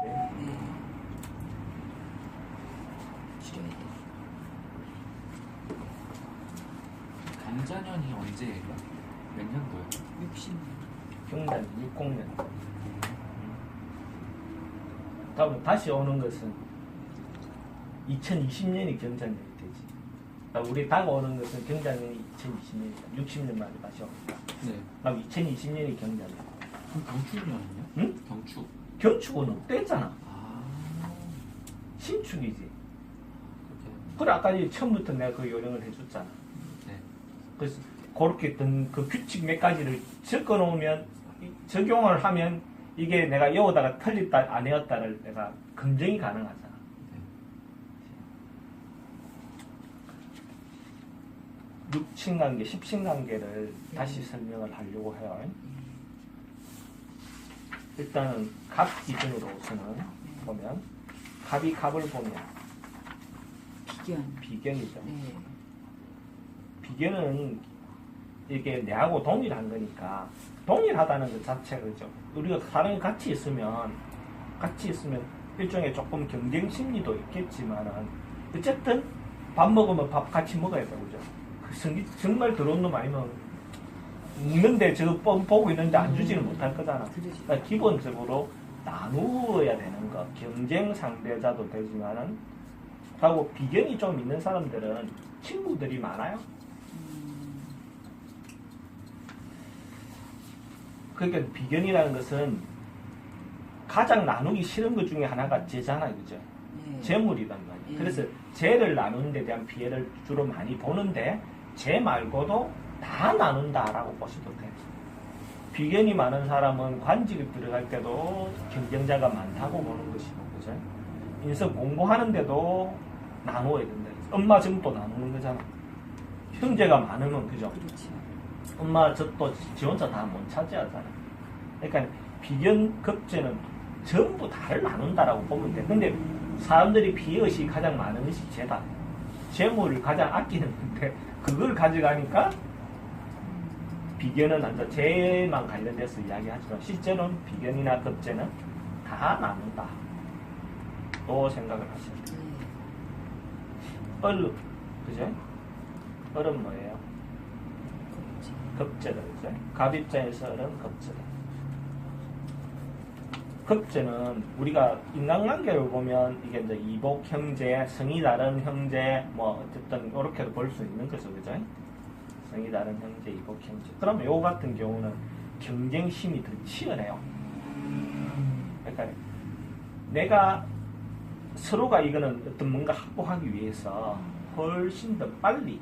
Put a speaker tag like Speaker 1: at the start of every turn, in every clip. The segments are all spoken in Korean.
Speaker 1: 네. 줄여야 돼.
Speaker 2: 경자년이 언제예요? 몇 년도예요?
Speaker 1: 60년.
Speaker 3: 경단 60년. 다음 다시 오는 것은 2020년이 경자년이 되지. 그러니까 우리 다가오는 것은 경자년이 2020년이다. 60년 만에 다시 옵니다.
Speaker 2: 네.
Speaker 3: 그럼 2020년이 경자년.
Speaker 2: 그럼 경축년은요?
Speaker 3: 응?
Speaker 2: 경축.
Speaker 3: 경축은 없댔잖아.
Speaker 2: 아,
Speaker 3: 신축이지.
Speaker 2: 그렇게.
Speaker 3: 그래 아까 이제 처음부터 내가 그 요령을 해줬잖아.
Speaker 2: 네.
Speaker 3: 그래서 그렇게 어떤 그 규칙 몇 가지를 적어 놓으면 적용을 하면 이게 내가 여기다가 틀렸다 안 외웠다를 내가 검증이 가능하잖아.
Speaker 2: 네.
Speaker 3: 6친관계, 10친관계를 다시 설명을 하려고 해요. 일단은 갑 기준으로서는 보면 갑이 갑을 보면
Speaker 1: 비견.
Speaker 3: 비견이죠.
Speaker 1: 네.
Speaker 3: 비견은 이게 내하고 동일한 거니까 동일하다는 것 자체가 그죠. 우리가 사람이 같이 있으면 일종의 조금 경쟁 심리도 있겠지만은 어쨌든 밥 먹으면 밥 같이 먹어야 되고 그죠. 정말 더러운 놈 아니면 먹는데 저 보고 있는데 안 주지는 못할 거잖아. 그러니까 기본적으로 나누어야 되는 거. 경쟁 상대자도 되지만은 하고 비견이 좀 있는 사람들은 친구들이 많아요. 그러니까 비견이라는 것은 가장 나누기 싫은 것 중에 하나가 재잖아요. 그죠?
Speaker 1: 네.
Speaker 3: 재물이란 말이에요.
Speaker 1: 예.
Speaker 3: 그래서 재를 나누는 데 대한 피해를 주로 많이 보는데 재 말고도 다 나눈다라고 보셔도 돼요. 비견이 많은 사람은 관직에 들어갈 때도 경쟁자가 많다고 보는 것이고, 그죠? 인서 공부하는데도 나누어야 된다. 엄마 점도 나누는 거잖아. 형제가 많으면, 그죠?
Speaker 1: 그렇죠.
Speaker 3: 엄마 젖도 지 혼자 다 못 차지하잖아. 그러니까 비견 급제는 전부 다를 나눈다라고 보면 돼. 근데 사람들이 피해의식이 가장 많은 것이 재다. 재물을 가장 아끼는 건데 그걸 가져가니까 비견은 완전 재만 관련돼서 이야기하지만 실제로는 비견이나 급제는 다 나눈다. 또 생각을 하셔야 돼요. 얼, 그죠? 얼은 뭐예요? 급제다, 그죠? 갑입자에서 얼은 급제다. 급제는 우리가 인간관계를 보면 이게 이제 이복 형제, 성이 다른 형제, 뭐 어쨌든 이렇게도 볼 수 있는 거죠, 그죠? 성이 다른 형제, 이복 형제. 그러면 요 같은 경우는 경쟁심이 더 치열해요. 그러니까 내가 서로가 이거는 어떤 뭔가 확보하기 위해서 훨씬 더 빨리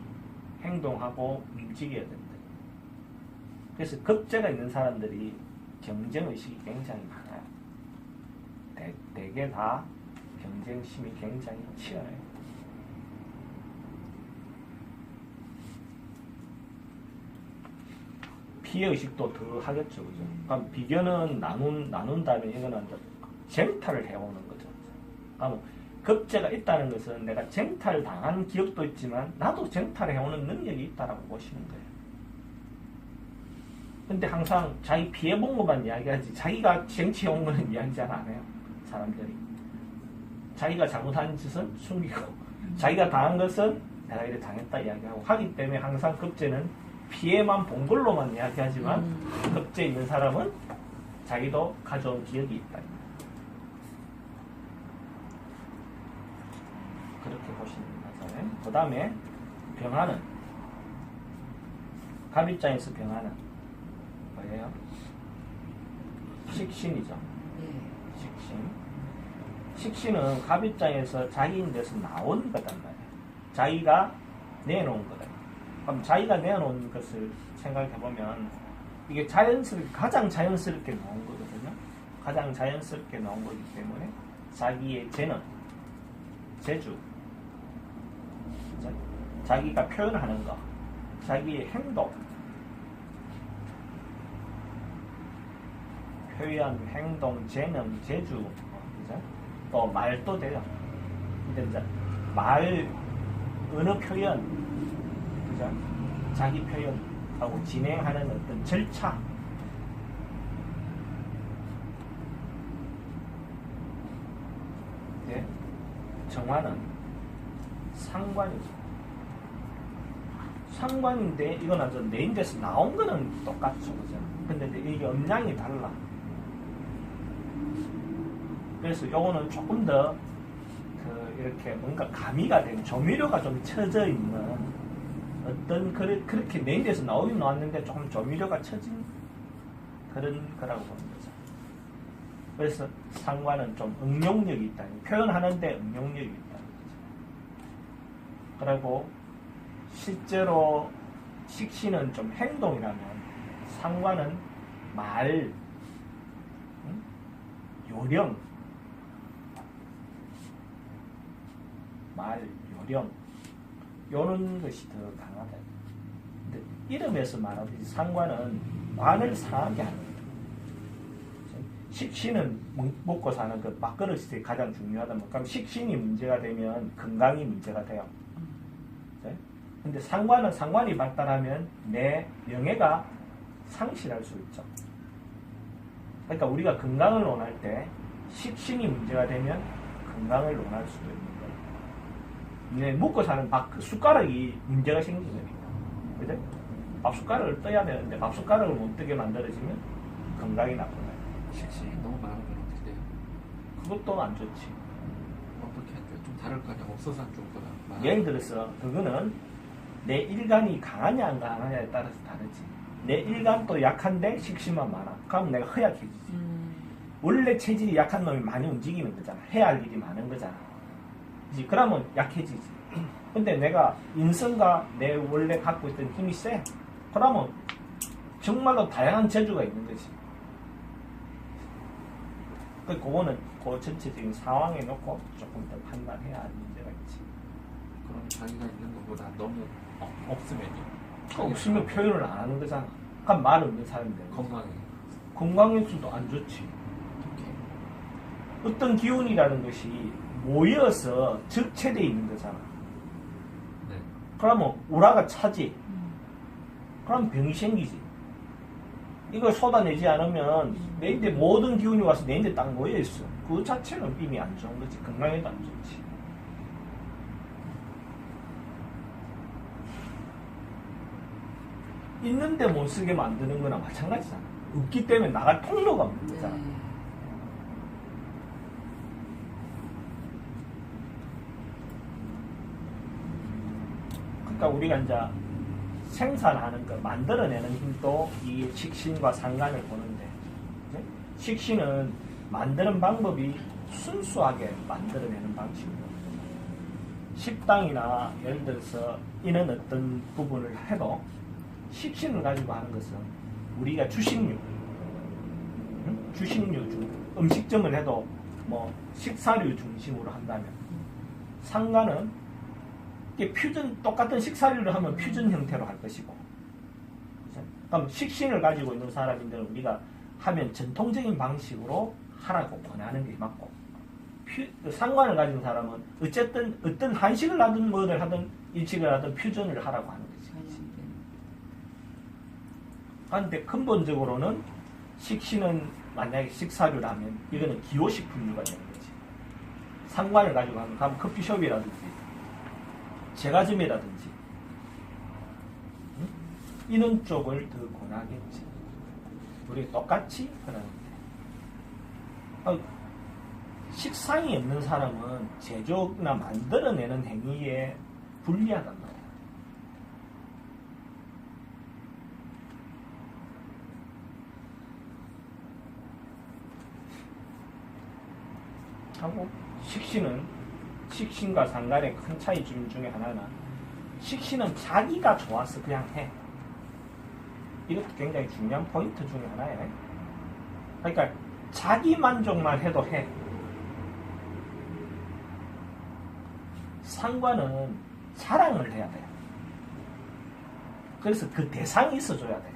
Speaker 3: 행동하고 움직여야 된다. 그래서 급제가 있는 사람들이 경쟁의식이 굉장히 많아요. 대개 다 경쟁심이 굉장히 치열해요. 피해의식도 더 하겠죠. 그죠? 그럼 비견은 나눈다면 이거는 이제 쟁탈을 해오는 거죠. 그럼 급제가 있다는 것은 내가 쟁탈 당한 기억도 있지만 나도 쟁탈을 해오는 능력이 있다라고 보시는 거예요. 근데 항상 자기 피해본 것만 이야기하지 자기가 쟁취해온 거는 이야기 잘 안 해요. 사람들이. 자기가 잘못한 짓은 숨기고 자기가 당한 것은 내가 이래 당했다 이야기하고 하기 때문에 항상 급제는 피해만 본 걸로만 이야기하지만 급제 있는 사람은 자기도 가져온 기억이 있다. 그렇게 보시면 되잖아요. 그 다음에 병화는 갑입장에서 병화는 뭐예요? 식신이죠. 식신. 식신은 갑입장에서 자기인 데서 나온 거단 말이에요. 자기가 내놓은 거다. 그럼 자기가 내놓은 것을 생각해보면 이게 가장 자연스럽게 나온 거거든요. 가장 자연스럽게 나온 거기 때문에 자기의 재는, 재주, 자기가 표현하는 거, 자기의 행동, 표현, 행동, 재능, 재주, 그죠? 또 말도 돼요. 근데 이제 말, 언어 표현, 그죠? 자기 표현하고 진행하는 어떤 절차, 정화는 상관이죠. 상관인데 이건 완전 내인데서 나온 거는 똑같죠, 그죠? 근데 이게 음량이 달라. 그래서 요거는 조금 더 이렇게 뭔가 가미가 된 조미료가 좀 쳐져 있는 어떤 그렇게 내인데서 나오긴 나왔는데 조금 조미료가 쳐진 그런 거라고 보는 거죠. 그래서 상관은 좀 응용력이 있다. 표현하는데 응용력이 있다는 거죠. 그리고 실제로 식신은 좀 행동이라면 상관은 말, 요령, 말, 요령 요런 것이 더 강하다. 근데 이름에서 말하듯이 상관은 말을 상하게 하는 거예요. 식신은 먹고 사는 그 밥그릇이 가장 중요하다. 그럼 식신이 문제가 되면 건강이 문제가 돼요. 근데 상관은 상관이 발달하면 내 명예가 상실할 수 있죠. 그러니까 우리가 건강을 논할 때 식신이 문제가 되면 건강을 논할 수도 있는 거예요. 먹고 사는 밥 그 숟가락이 문제가 생긴 거니까. 그죠? 밥 숟가락을 떠야 되는데 밥 숟가락을 못 뜨게 만들어지면 건강이 나쁘다.
Speaker 2: 식신이 너무 많으면 어떻게 돼요?
Speaker 3: 그것도 안 좋지.
Speaker 2: 어떻게 안 돼요? 좀 다를 거 아니야? 없어서 안 좋은 거다.
Speaker 3: 예를 들어서 그거는 내 일간이 강하냐 안 강하냐에 따라서 다르지. 내 일간도 약한데 식신만 많아. 그럼 내가 허약해지지. 원래 체질이 약한 놈이 많이 움직이는 거잖아. 해야 할 일이 많은 거잖아. 그치? 그러면 약해지지. 근데 내가 인성과 내 원래 갖고 있던 힘이 세. 그러면 정말로 다양한 재주가 있는 거지. 그거는 그 전체적인 상황에 놓고 조금 더 판단해야 할 문제가 있지.
Speaker 2: 그럼 자기가 있는 것보다 너무 없으면요?
Speaker 3: 없으면 표현을 안 하는 거잖아. 그럼 말 없는 사람인데. 건강에서도 안 좋지.
Speaker 2: 어떻게?
Speaker 3: 어떤 기운이라는 것이 모여서 적체되어 있는 거잖아.
Speaker 2: 네.
Speaker 3: 그러면 우라가 차지. 그럼 병이 생기지. 이걸 쏟아내지 않으면 내인데 모든 기운이 와서 내인데 딱 모여있어. 그 자체는 이미 안 좋은 거지. 건강에도 안 좋지. 있는데 못 쓰게 만드는 거나 마찬가지잖아. 없기 때문에 나갈 통로가 없는 거잖아. 그러니까 우리가 이제 생산하는 거, 만들어내는 힘도 이 식신과 상관을 보는데, 그치? 식신은 만드는 방법이 순수하게 만들어내는 방식이고, 식당이나 예를 들어서 이런 어떤 부분을 해도 식신을 가지고 하는 것은 우리가 주식류 중 음식점을 해도 뭐 식사류 중심으로 한다면 상관은 이게 퓨전 똑같은 식사류를 하면 퓨전 형태로 할 것이고, 그럼 식신을 가지고 있는 사람인들은 우리가 하면 전통적인 방식으로 하라고 권하는 게 맞고, 상관을 가진 사람은 어쨌든 어떤 한식을 하든 뭐를 하든 일식을 하든 퓨전을 하라고 하는 거지. 그런데 근본적으로는 식신은 만약에 식사류라면 이거는 기호식품류가 되는 거지. 상관을 가지고 하면 커피숍이라든지 제과점이라든지 이런 쪽을 더 권하겠지. 우리 똑같이 그러는데 식상이 없는 사람은 제조나 만들어내는 행위에 불리하단 말이야. 하고 식신과 상관의 큰 차이 중에 하나는 식신은 자기가 좋아서 그냥 해. 이것도 굉장히 중요한 포인트 중에 하나예요. 그러니까 자기 만족만 해도 해. 상관은 사랑을 해야 돼. 그래서 그 대상이 있어줘야 돼.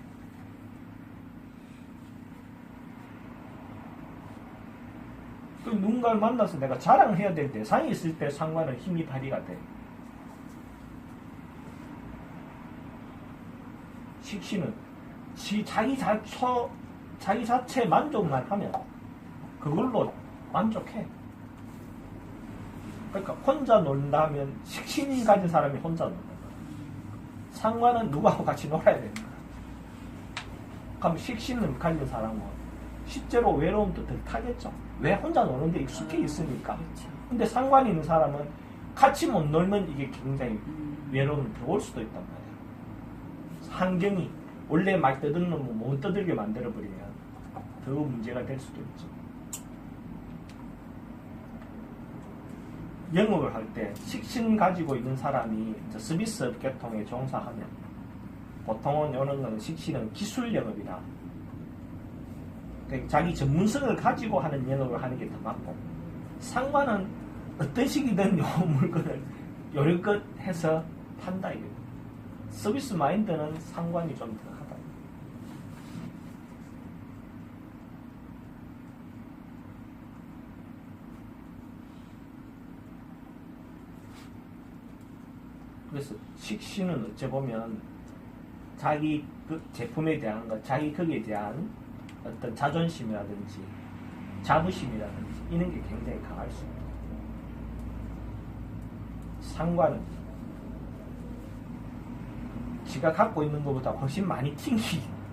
Speaker 3: 그 누군가를 만나서 내가 자랑해야 될 대상이 있을 때 상관은 힘이 발휘가 돼. 식신은 자기 자체 만족만 하면 그걸로 만족해. 그러니까 혼자 논다면 식신 가진 사람이 혼자 노는 거야. 상관은 누구하고 같이 놀아야 되는 거야. 그럼 식신을 가진 사람은 실제로 외로움도 덜 타겠죠. 왜 혼자 노는데 익숙해 있으니까.
Speaker 1: 그렇죠.
Speaker 3: 근데 상관이 있는 사람은 같이 못 놀면 이게 굉장히 외로움이 더 올 수도 있단 말이야. 환경이 원래 말 떠드는 놈은 못 떠들게 만들어버리면 더 문제가 될 수도 있죠. 영업을 할 때 식신 가지고 있는 사람이 서비스 계통에 종사하면 보통은 이런 건 식신은 기술 영업이나 그러니까 자기 전문성을 가지고 하는 영업을 하는 게 더 맞고, 상관은 어떤 식이든 요 물건을 요령껏 해서 판다 이거예요. 서비스 마인드는 상관이 좀 더 하다. 그래서 식신은 어째 보면 자기 그 제품에 대한 것, 자기 거기에 대한 어떤 자존심이라든지 자부심이라든지 이런 게 굉장히 강할 수 있다. 상관은 지가 갖고 있는 것보다 훨씬 많이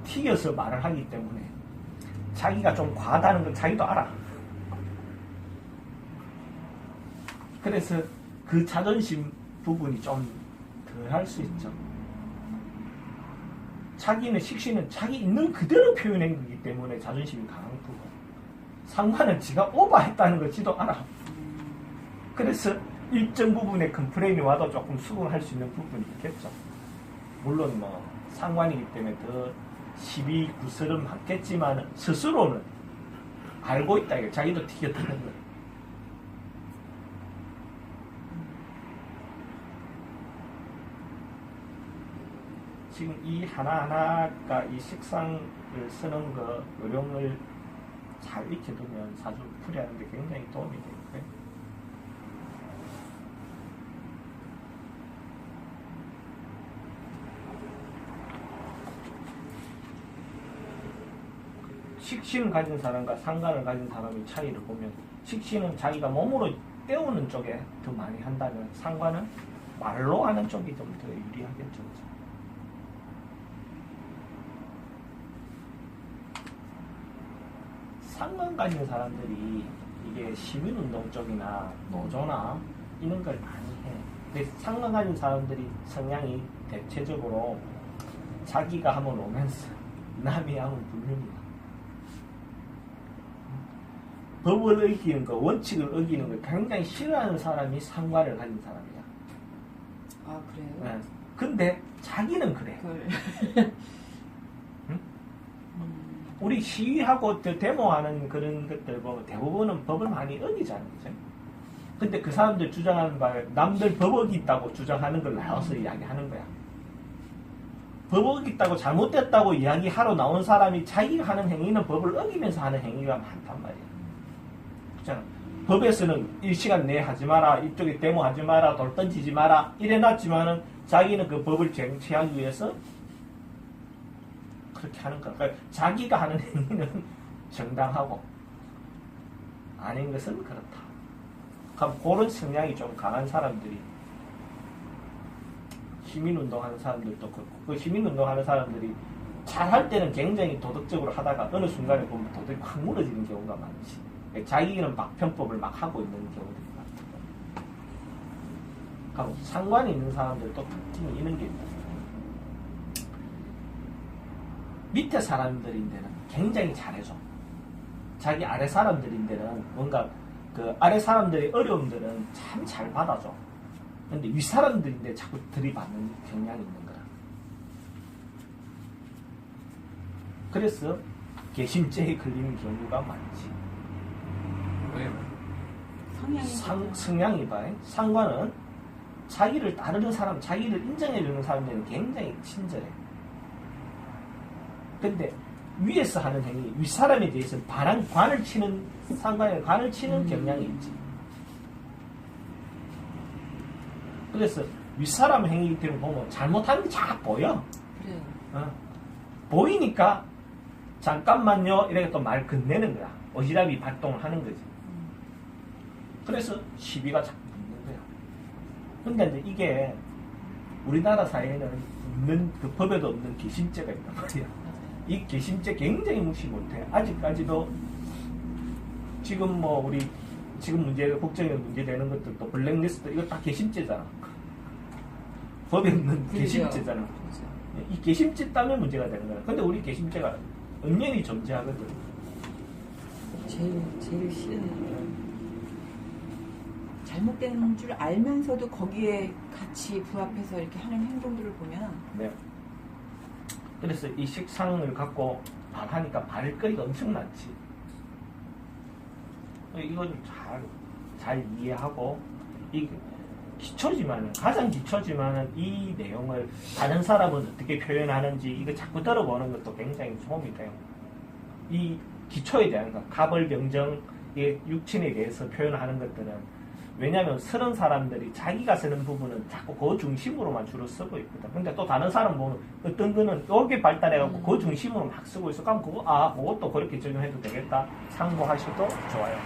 Speaker 3: 튀겨서 말을 하기 때문에 자기가 좀 과하다는 걸 자기도 알아. 그래서 그 자존심 부분이 좀 덜 할 수 있죠. 자기는 식신은 자기 있는 그대로 표현한 거기 때문에 자존심이 강한 거고, 상관은 지가 오버했다는 걸 지도 알아. 그래서 일정 부분의 컴플레인이 와도 조금 수긍할 수 있는 부분이 있겠죠. 물론 뭐 상관이기 때문에 더 시비 구설은 많겠지만 스스로는 알고 있다 이거. 자기도 튀겼다는 걸. 지금 이 하나하나가 이 식상을 쓰는 거, 요령을 잘 익혀두면 사주 풀이하는 데 굉장히 도움이 되고요. 식신을 가진 사람과 상관을 가진 사람의 차이를 보면, 식신은 자기가 몸으로 때우는 쪽에 더 많이 한다면 상관은 말로 하는 쪽이 좀 더 유리하겠죠. 상관 가진 사람들이 이게 시민운동 쪽이나 노조나 이런 걸 많이 해. 근데 상관 가진 사람들이 성향이 대체적으로 자기가 하면 로맨스, 남이 하면 불륜이야. 법을 어기는 거, 원칙을 어기는 걸 굉장히 싫어하는 사람이 상관을 가진 사람이야.
Speaker 1: 아, 그래요?
Speaker 3: 네. 근데 자기는 그래.
Speaker 1: 그걸.
Speaker 3: 우리 시위하고 데모하는 그런 것들 보면 대부분은 법을 많이 어기잖아요. 그죠? 근데 그 사람들 주장하는 바에 남들 법 어겼다고 주장하는 걸 나와서 이야기하는 거야. 법 어겼다고 잘못됐다고 이야기하러 나온 사람이 자기가 하는 행위는 법을 어기면서 하는 행위가 많단 말이야. 그렇잖아. 법에서는 1시간 내에 하지 마라, 이쪽에 데모하지 마라, 돌 던지지 마라 이래놨지만은 자기는 그 법을 쟁취하기 위해서 그렇게 하는 거야. 그러니까 자기가 하는 행위는 정당하고 아닌 것은 그렇다. 그럼 그런 성향이 좀 강한 사람들이, 시민운동하는 사람들도 그렇고, 그 시민운동하는 사람들이 잘할 때는 굉장히 도덕적으로 하다가 어느 순간에 보면 도덕이 확 무너지는 경우가 많지. 자기는 막 편법을 막 하고 있는 경우들이 많다. 그럼 상관이 있는 사람들도 특징이 있는 게 있다. 밑에 사람들인데는 굉장히 잘해줘. 자기 아래 사람들인데는 뭔가 그 아래 사람들의 어려움들은 참 잘 받아줘. 근데 위 사람들인데 자꾸 들이받는 경향이 있는 거야. 그래서 개심죄에 걸리는 경우가 많지.
Speaker 2: 왜요?
Speaker 3: 성향이 봐. 상관은 자기를 따르는 사람, 자기를 인정해주는 사람들은 굉장히 친절해. 근데 위에서 하는 행위, 윗사람에 대해서 관을 치는, 상관에 관을 치는 경향이 있지. 그래서 윗사람 행위 때문에 보면 잘못하는 게 잘 보여.
Speaker 1: 그래요.
Speaker 3: 보이니까 잠깐만요 이렇게 또 말 건네는 거야. 어지럽이 발동을 하는 거지. 그래서 시비가 자꾸 붙는 근데 이제 이게 우리나라 사회에는 없는, 그 법에도 없는 개심죄가 있단 말이야. 이 개심죄 굉장히 무시 못해. 아직까지도 지금 뭐 우리 지금 문제가 국정에 문제되는 것들도 블랙리스트 이거 다 개심죄잖아. 법에 없는
Speaker 1: 그죠.
Speaker 3: 개심죄잖아.
Speaker 1: 그죠.
Speaker 3: 이 개심죄 때문에 문제가 되는 거야. 근데 우리 개심죄가 은연히 존재하거든.
Speaker 1: 제일 싫은 잘못된 줄 알면서도 거기에 같이 부합해서 이렇게 하는 행동들을 보면
Speaker 3: 네. 그래서 이 식상을 갖고 말하니까 발걸이가 엄청났지. 이건 잘 이해하고, 이 기초지만은, 가장 기초지만은 이 내용을 다른 사람은 어떻게 표현하는지 이거 자꾸 들어보는 것도 굉장히 도움이 돼요. 이 기초에 대한 것, 가벌병정, 육친에 대해서 표현하는 것들은 왜냐하면 쓰는 사람들이 자기가 쓰는 부분은 자꾸 그 중심으로만 주로 쓰고 있거든. 근데 또 다른 사람 보면 어떤 거는 여기 발달해갖고 그 중심으로 막 쓰고 있어. 그럼 그것도 그렇게 적용해도 되겠다. 참고하셔도 좋아요.